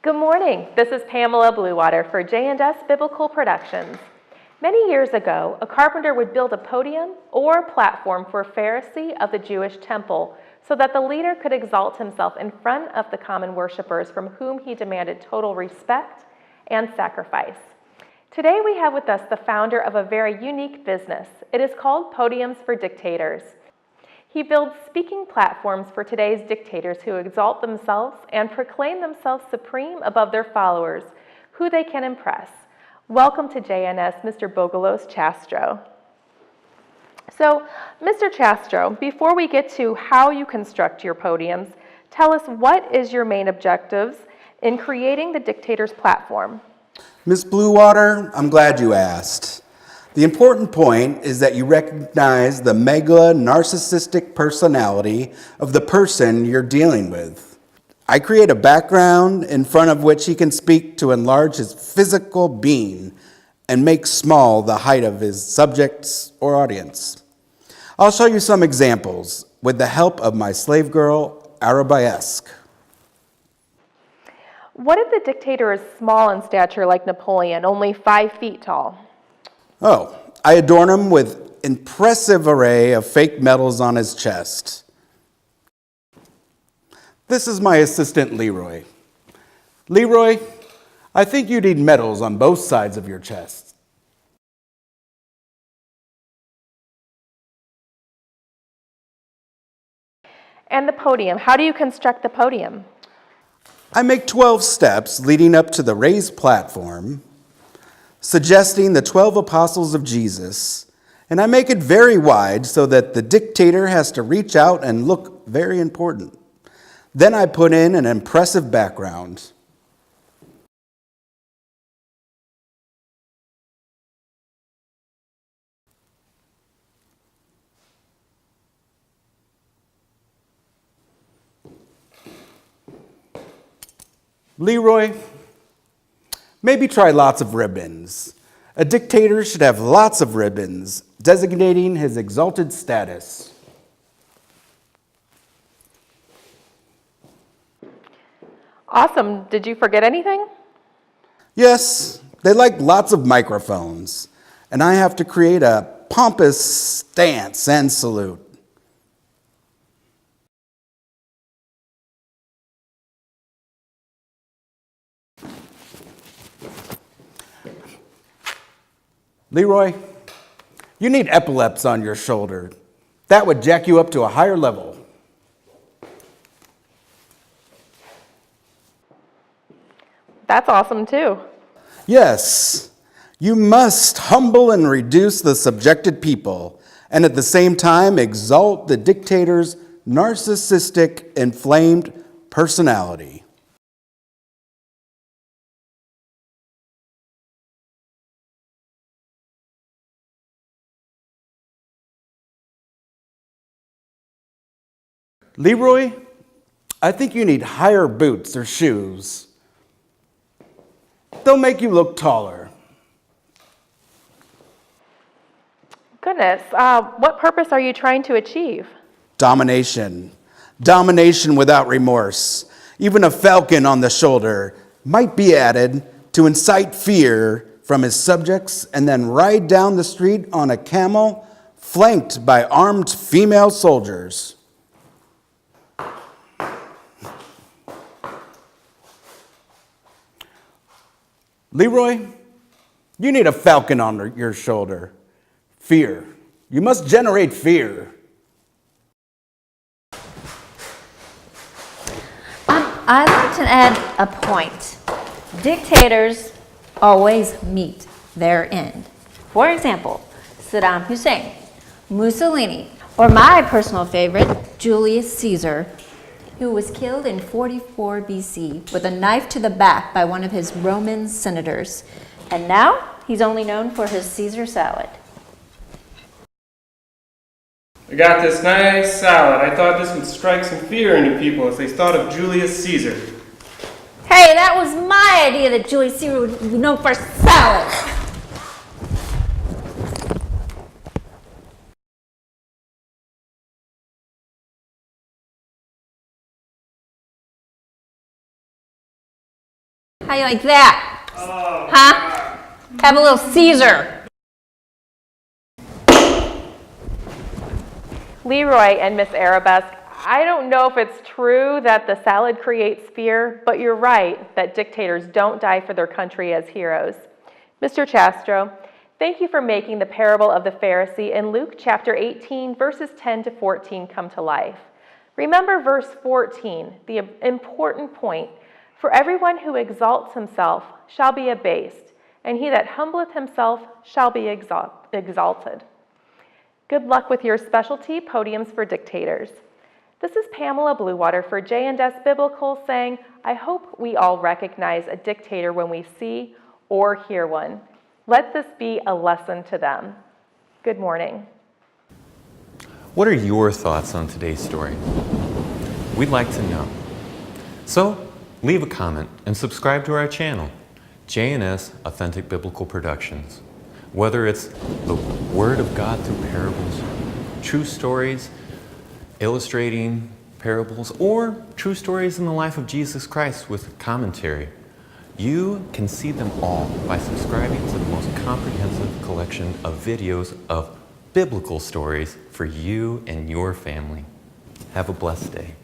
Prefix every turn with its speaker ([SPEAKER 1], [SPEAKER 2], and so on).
[SPEAKER 1] Good morning. This is Pamela Bluewater for J&S Biblical Productions. Many years ago, a carpenter would build a podium or platform for a Pharisee of the Jewish temple so that the leader could exalt himself in front of the common worshipers from whom he demanded total respect and sacrifice. Today we have with us the founder of a very unique business. It is called Podiums for Dictators. He builds speaking platforms for today's dictators who exalt themselves and proclaim themselves supreme above their followers, who they can impress. Welcome to JNS, Mr. Bogalos Chastro. So, Mr. Chastro, before we get to how you construct your podiums, tell us what is your main objectives in creating the Dictators platform?
[SPEAKER 2] Ms. Bluewater, I'm glad you asked. The important point is that you recognize the mega narcissistic personality of the person you're dealing with. I create a background in front of which he can speak to enlarge his physical being and make small the height of his subjects or audience. I'll show you some examples with the help of my slave girl, Arabesque.
[SPEAKER 1] What if the dictator is small in stature like Napoleon, only 5 feet tall?
[SPEAKER 2] Oh, I adorn him with impressive array of fake medals on his chest. This is my assistant, Leroy. Leroy, I think you need medals on both sides of your chest.
[SPEAKER 1] And the podium, how do you construct the podium?
[SPEAKER 2] I make 12 steps leading up to the raised platform, suggesting the 12 apostles of Jesus, and I make it very wide so that the dictator has to reach out and look very important. Then I put in an impressive background. Leroy, maybe try lots of ribbons. A dictator should have lots of ribbons, designating his exalted status.
[SPEAKER 1] Awesome. Did you forget anything?
[SPEAKER 2] Yes, they like lots of microphones, and I have to create a pompous stance and salute. Leroy, you need epaulets on your shoulder. That would jack you up to a higher level.
[SPEAKER 1] That's awesome too.
[SPEAKER 2] Yes, you must humble and reduce the subjected people, and at the same time exalt the dictator's narcissistic, inflamed personality. Leroy, I think you need higher boots or shoes. They'll make you look taller.
[SPEAKER 1] Goodness, what purpose are you trying to achieve?
[SPEAKER 2] Domination. Domination without remorse. Even a falcon on the shoulder might be added to incite fear from his subjects and then ride down the street on a camel flanked by armed female soldiers. Leroy, you need a falcon on your shoulder. Fear. You must generate fear.
[SPEAKER 3] I'd like to add a point. Dictators always meet their end. For example, Saddam Hussein, Mussolini, or my personal favorite, Julius Caesar, who was killed in 44 BC with a knife to the back by one of his Roman senators. And now he's only known for his Caesar salad.
[SPEAKER 4] I got this nice salad. I thought this would strike some fear into people as they thought of Julius Caesar.
[SPEAKER 3] Hey, that was my idea that Julius Caesar would be known for salad. How you like that? Huh? Have a little Caesar.
[SPEAKER 1] Leroy and Miss Arabesque, I don't know if it's true that the salad creates fear, but you're right that dictators don't die for their country as heroes. Mr. Chastro, thank you for making the parable of the Pharisee in Luke chapter 18, verses 10 to 14 come to life. Remember verse 14, the important point. For everyone who exalts himself shall be abased, and he that humbleth himself shall be exalted. Good luck with your specialty, Podiums for Dictators. This is Pamela Bluewater for J&S Biblical saying, I hope we all recognize a dictator when we see or hear one. Let this be a lesson to them. Good morning.
[SPEAKER 5] What are your thoughts on today's story? We'd like to know. So, leave a comment and subscribe to our channel, J&S Authentic Biblical Productions. Whether it's the Word of God through parables, true stories illustrating parables, or true stories in the life of Jesus Christ with commentary, you can see them all by subscribing to the most comprehensive collection of videos of biblical stories for you and your family. Have a blessed day.